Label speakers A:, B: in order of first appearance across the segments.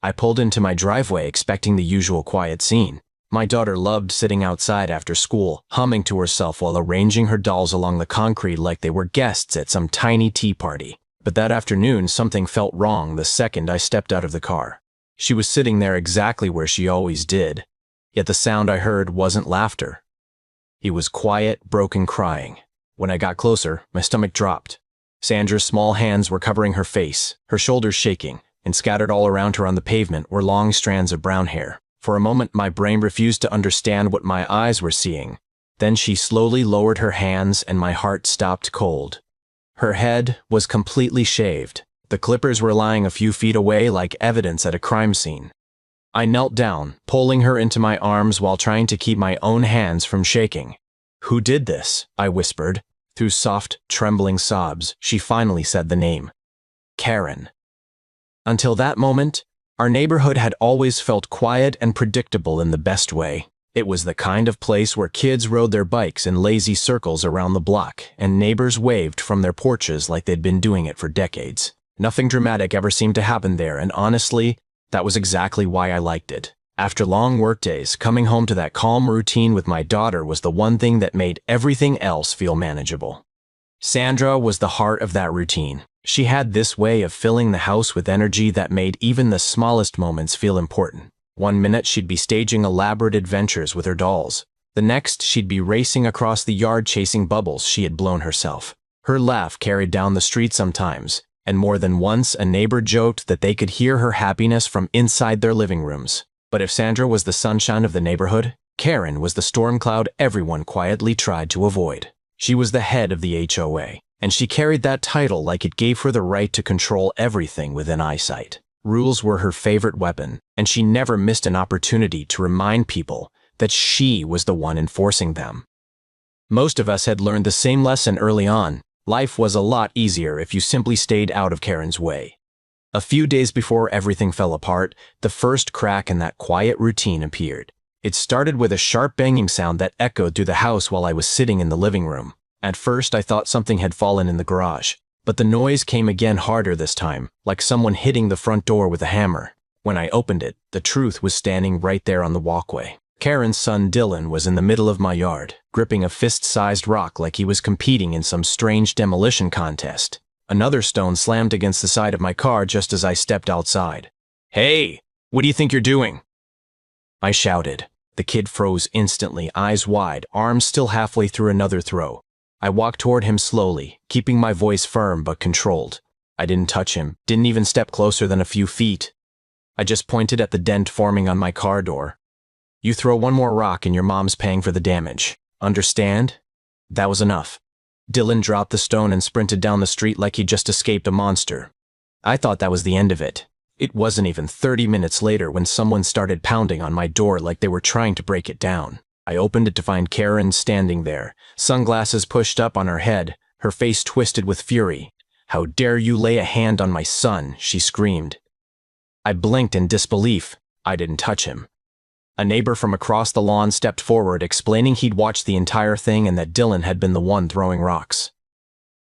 A: I pulled into my driveway expecting the usual quiet scene. My daughter loved sitting outside after school, humming to herself while arranging her dolls along the concrete like they were guests at some tiny tea party. But that afternoon, something felt wrong the second I stepped out of the car. She was sitting there exactly where she always did, yet the sound I heard wasn't laughter. It was quiet, broken crying. When I got closer, my stomach dropped. Sandra's small hands were covering her face, her shoulders shaking, and scattered all around her on the pavement were long strands of brown hair. For a moment, my brain refused to understand what my eyes were seeing. Then she slowly lowered her hands and my heart stopped cold. Her head was completely shaved. The clippers were lying a few feet away like evidence at a crime scene. I knelt down, pulling her into my arms while trying to keep my own hands from shaking. "Who did this?" I whispered. Through soft, trembling sobs, she finally said the name. Karen. Until that moment, our neighborhood had always felt quiet and predictable in the best way. It was the kind of place where kids rode their bikes in lazy circles around the block, and neighbors waved from their porches like they'd been doing it for decades. Nothing dramatic ever seemed to happen there, and honestly, that was exactly why I liked it. After long workdays, coming home to that calm routine with my daughter was the one thing that made everything else feel manageable. Sandra was the heart of that routine. She had this way of filling the house with energy that made even the smallest moments feel important. One minute she'd be staging elaborate adventures with her dolls. The next she'd be racing across the yard chasing bubbles she had blown herself. Her laugh carried down the street sometimes, and more than once a neighbor joked that they could hear her happiness from inside their living rooms. But if Sandra was the sunshine of the neighborhood, Karen was the storm cloud everyone quietly tried to avoid. She was the head of the HOA, and she carried that title like it gave her the right to control everything within eyesight. Rules were her favorite weapon, and she never missed an opportunity to remind people that she was the one enforcing them. Most of us had learned the same lesson early on. Life was a lot easier if you simply stayed out of Karen's way. A few days before everything fell apart, the first crack in that quiet routine appeared. It started with a sharp banging sound that echoed through the house while I was sitting in the living room. At first, I thought something had fallen in the garage, but the noise came again harder this time, like someone hitting the front door with a hammer. When I opened it, the truth was standing right there on the walkway. Karen's son Dylan was in the middle of my yard, gripping a fist-sized rock like he was competing in some strange demolition contest. Another stone slammed against the side of my car just as I stepped outside. "Hey, what do you think you're doing?" I shouted. The kid froze instantly, eyes wide, arms still halfway through another throw. I walked toward him slowly, keeping my voice firm but controlled. I didn't touch him, didn't even step closer than a few feet. I just pointed at the dent forming on my car door. "You throw one more rock and your mom's paying for the damage. Understand?" That was enough. Dylan dropped the stone and sprinted down the street like he'd just escaped a monster. I thought that was the end of it. It wasn't even 30 minutes later when someone started pounding on my door like they were trying to break it down. I opened it to find Karen standing there, sunglasses pushed up on her head, her face twisted with fury. "How dare you lay a hand on my son?" she screamed. I blinked in disbelief. I didn't touch him. A neighbor from across the lawn stepped forward, explaining he'd watched the entire thing and that Dylan had been the one throwing rocks.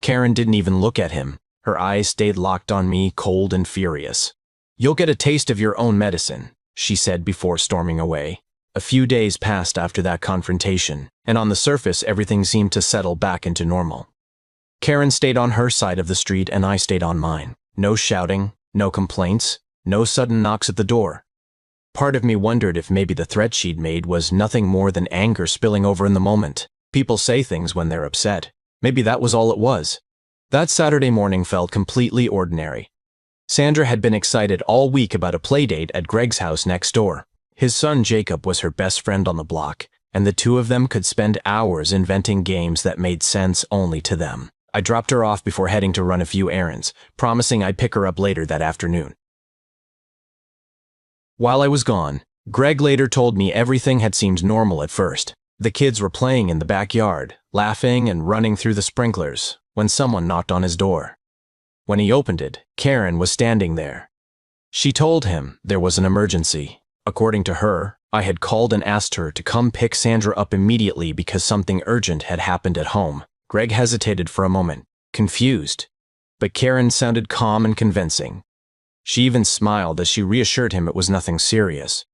A: Karen didn't even look at him. Her eyes stayed locked on me, cold and furious. "You'll get a taste of your own medicine," she said before storming away. A few days passed after that confrontation, and on the surface everything seemed to settle back into normal. Karen stayed on her side of the street and I stayed on mine. No shouting, no complaints, no sudden knocks at the door. Part of me wondered if maybe the threat she'd made was nothing more than anger spilling over in the moment. People say things when they're upset. Maybe that was all it was. That Saturday morning felt completely ordinary. Sandra had been excited all week about a play date at Greg's house next door. His son Jacob was her best friend on the block, and the two of them could spend hours inventing games that made sense only to them. I dropped her off before heading to run a few errands, promising I'd pick her up later that afternoon. While I was gone, Greg later told me everything had seemed normal at first. The kids were playing in the backyard, laughing and running through the sprinklers, when someone knocked on his door. When he opened it, Karen was standing there. She told him there was an emergency. According to her, I had called and asked her to come pick Sandra up immediately because something urgent had happened at home. Greg hesitated for a moment, confused, but Karen sounded calm and convincing. She even smiled as she reassured him it was nothing serious.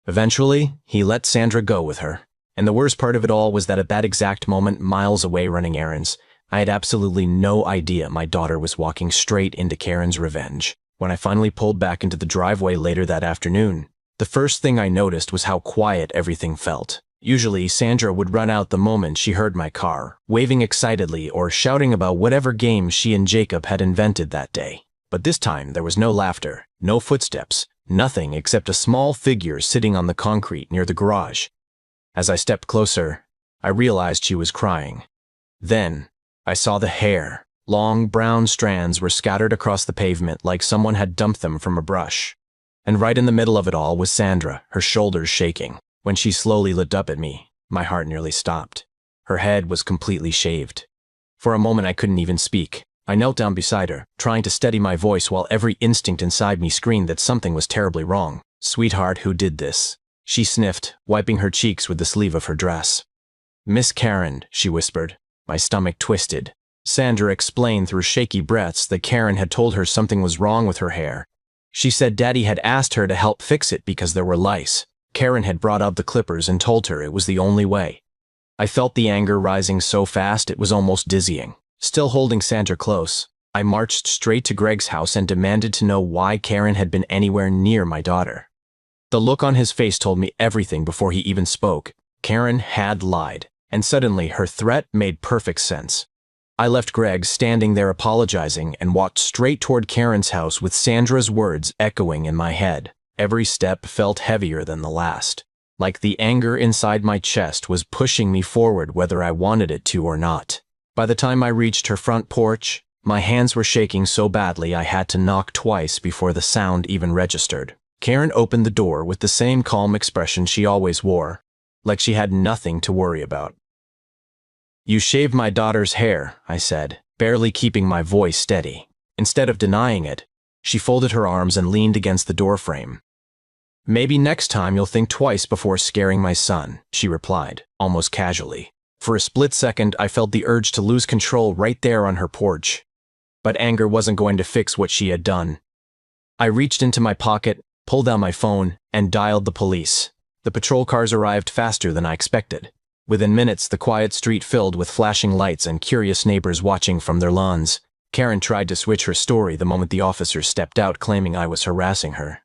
A: Eventually, he let Sandra go with her. And the worst part of it all was that at that exact moment, miles away running errands, I had absolutely no idea my daughter was walking straight into Karen's revenge. When I finally pulled back into the driveway later that afternoon, the first thing I noticed was how quiet everything felt. Usually, Sandra would run out the moment she heard my car, waving excitedly or shouting about whatever game she and Jacob had invented that day. But this time, there was no laughter, no footsteps, nothing except a small figure sitting on the concrete near the garage. As I stepped closer, I realized she was crying. Then, I saw the hair. Long brown strands were scattered across the pavement like someone had dumped them from a brush. And right in the middle of it all was Sandra, her shoulders shaking. When she slowly looked up at me, my heart nearly stopped. Her head was completely shaved. For a moment I couldn't even speak. I knelt down beside her, trying to steady my voice while every instinct inside me screamed that something was terribly wrong. "Sweetheart, who did this?" She sniffed, wiping her cheeks with the sleeve of her dress. "Miss Karen," she whispered. My stomach twisted. Sandra explained through shaky breaths that Karen had told her something was wrong with her hair. She said Daddy had asked her to help fix it because there were lice. Karen had brought out the clippers and told her it was the only way. I felt the anger rising so fast it was almost dizzying. Still holding Sandra close, I marched straight to Greg's house and demanded to know why Karen had been anywhere near my daughter. The look on his face told me everything before he even spoke. Karen had lied, and suddenly her threat made perfect sense. I left Greg standing there apologizing and walked straight toward Karen's house with Sandra's words echoing in my head. Every step felt heavier than the last, like the anger inside my chest was pushing me forward whether I wanted it to or not. By the time I reached her front porch, my hands were shaking so badly I had to knock twice before the sound even registered. Karen opened the door with the same calm expression she always wore, like she had nothing to worry about. "You shaved my daughter's hair," I said, barely keeping my voice steady. Instead of denying it, she folded her arms and leaned against the doorframe. "Maybe next time you'll think twice before scaring my son," she replied, almost casually. For a split second, I felt the urge to lose control right there on her porch. But anger wasn't going to fix what she had done. I reached into my pocket, pulled out my phone, and dialed the police. The patrol cars arrived faster than I expected. Within minutes, the quiet street filled with flashing lights and curious neighbors watching from their lawns. Karen tried to switch her story the moment the officers stepped out, claiming I was harassing her.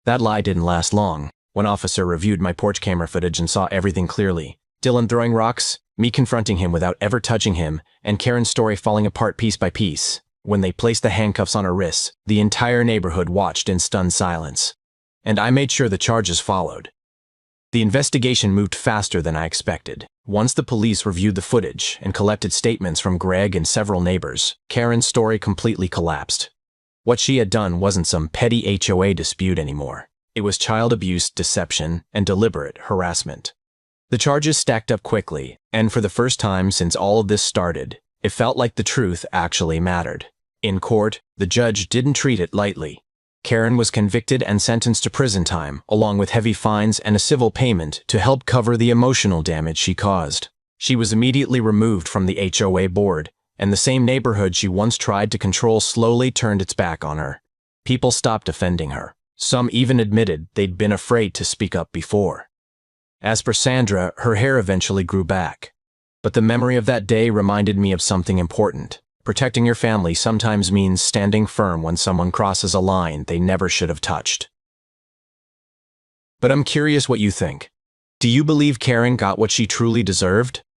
A: That lie didn't last long. One officer reviewed my porch camera footage and saw everything clearly. Dylan throwing rocks, me confronting him without ever touching him, and Karen's story falling apart piece by piece. When they placed the handcuffs on her wrists, the entire neighborhood watched in stunned silence. And I made sure the charges followed. The investigation moved faster than I expected. Once the police reviewed the footage and collected statements from Greg and several neighbors, Karen's story completely collapsed. What she had done wasn't some petty HOA dispute anymore. It was child abuse, deception, and deliberate harassment. The charges stacked up quickly, and for the first time since all of this started, it felt like the truth actually mattered. In court, the judge didn't treat it lightly. Karen was convicted and sentenced to prison time, along with heavy fines and a civil payment to help cover the emotional damage she caused. She was immediately removed from the HOA board, and the same neighborhood she once tried to control slowly turned its back on her. People stopped defending her. Some even admitted they'd been afraid to speak up before. As for Sandra, her hair eventually grew back. But the memory of that day reminded me of something important. Protecting your family sometimes means standing firm when someone crosses a line they never should have touched. But I'm curious what you think. Do you believe Karen got what she truly deserved?